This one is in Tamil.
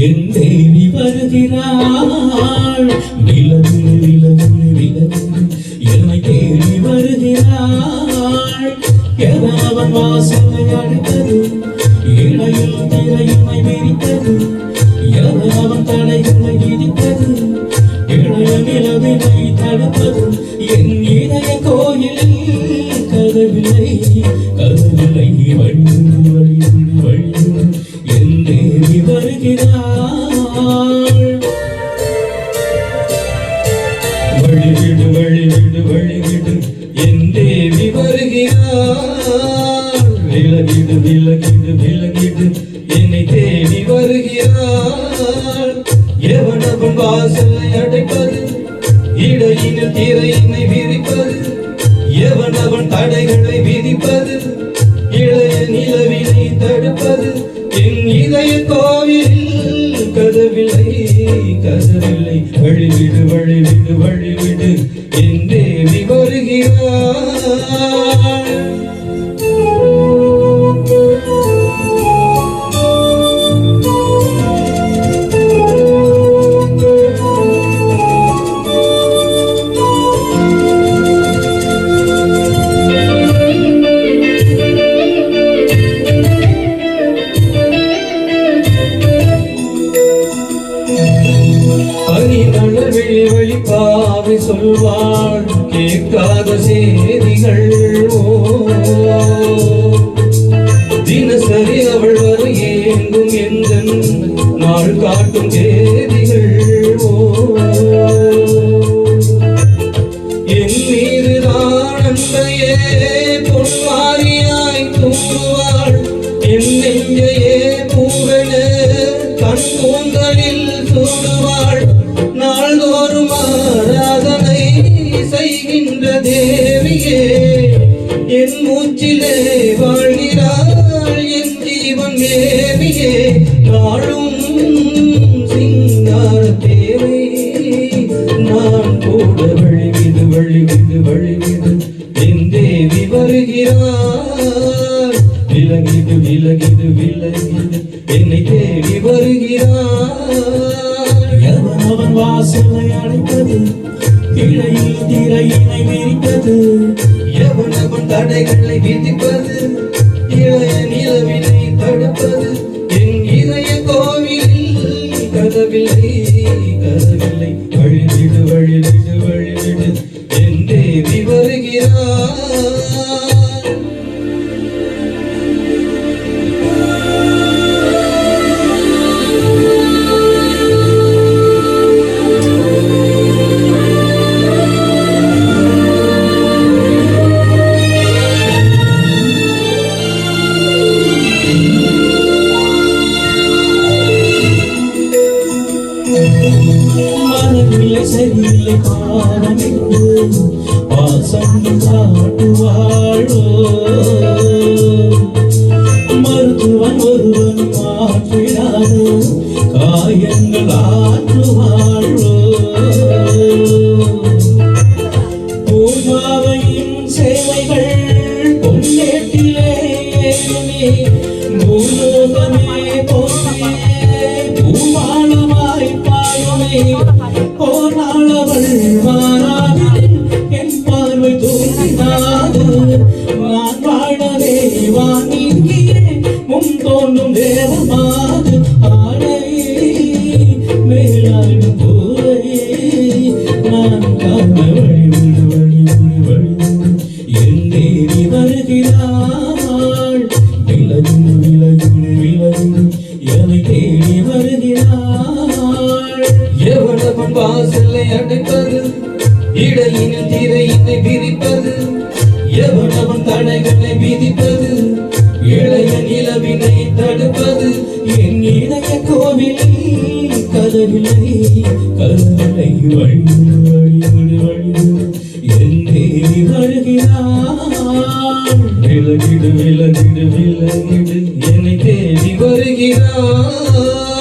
என் தேவி வருகிறாள், விலகு விலகு விலகு என்னை தேடி வருகிறாள். அவன் வாசலை அழைத்தது, இடையில் திரையினை விரித்தது, அவன் தடைகளை விதித்தது, இளைய நிலவினை தடுப்பது. என் இதய கோயில் கதவில்லை கதவில்லை, வழிந்து வழிந்து வழிந்து என் தேவி வருகிறாள். வழிவிடு வழிவிடு வழிவிடு என் தேவி வருகிறாள். விலகிடு விலகிடு விலகிடு என்னை தேடி வருகிறாள். எவனவன் வாசலை அடைப்பது, இடையினில் திரையினை விரிப்பது, எவனவன் தடைகளை விதிப்பது, இளைய நிலவினை தடுப்பது. என் இதய கோவில் கதவில்லை கதவில்லை, வழிவிடு வழிவிடு வழிவிடு என் தேவி வருகிறாள். வழிபாவை சொல்வாள், கேட்காத செய்திகள். தினசரி அவள் வர ஏங்கும் எந்த நாள் காட்டும் தேதிகள். என் மீதுதான் அன்பையே பொன்மாரியாய் தூங்குவாள். என் நெஞ்சையே பூவென கண் கூந்தலில் சூடுவாள். நாள்தோறும் ஆராதனை செய்கின்ற தேவியே, என் மூச்சிலே வாழ்கிறாள் என் ஜீவன் தேவியே. நாளும் சிங்கார தேவை நான் கூட வழிவிடு வழிவிடு வழிவிடு என் தேவி வருகிறாள். விலகிடு விலகிடு விலகிடு என்னை தேடி வருகிறாள். அவன் வாசலை அடைப்பது, இடையில் திரையினை விரிப்பது, எவனவன் தடைகளை விதிப்பது, இளைய நிலவினை தடுப்பது. என் இதய கோவில் கதவில்லை கதவில்லை, வழிவிடு வழிவிடு வழிவிடு என் தேவி வருகிறாள். மனதில்லை சரியில்லை காரணமிட்டு பாசம் காட்டுவாழோ. மருத்துவன் ஒருவன் மாற்றிடாது காயங்கள் ஆற்றுவாழோ. பூமாவையின் சேவைகள் பொன்னேட்டிலே ஏழுமே, பூலோகமே போற்றியே பூவாளமாய் பாயுமே. போனாளவள் மாறாவின் என் பார்வை தோன்றினாது, நான் வாழவே வாங்கியே முன் தோன்றும் தேவமாது. ஆடை மேலாடும் போதை நான் காண வழிவிடு வழிவிடு வழிவிடு என் தேவி வருகிறாள். விலகு விலகு விலகு என்னை தேடி வருகிறாள். எவனவன் வாசலை அடைப்பது, இடையினில் திரையினை விரிப்பது, எவனவன் தடைகளை விதிப்பது, இளைய நிலவினை தடுப்பது. என் இதய கோவில் கதவில்லை கதவில்லை, வழி வழி வருகிறார். விலகிடு விலகிடு விலகிடு என்னை தேடி வருகிறார்.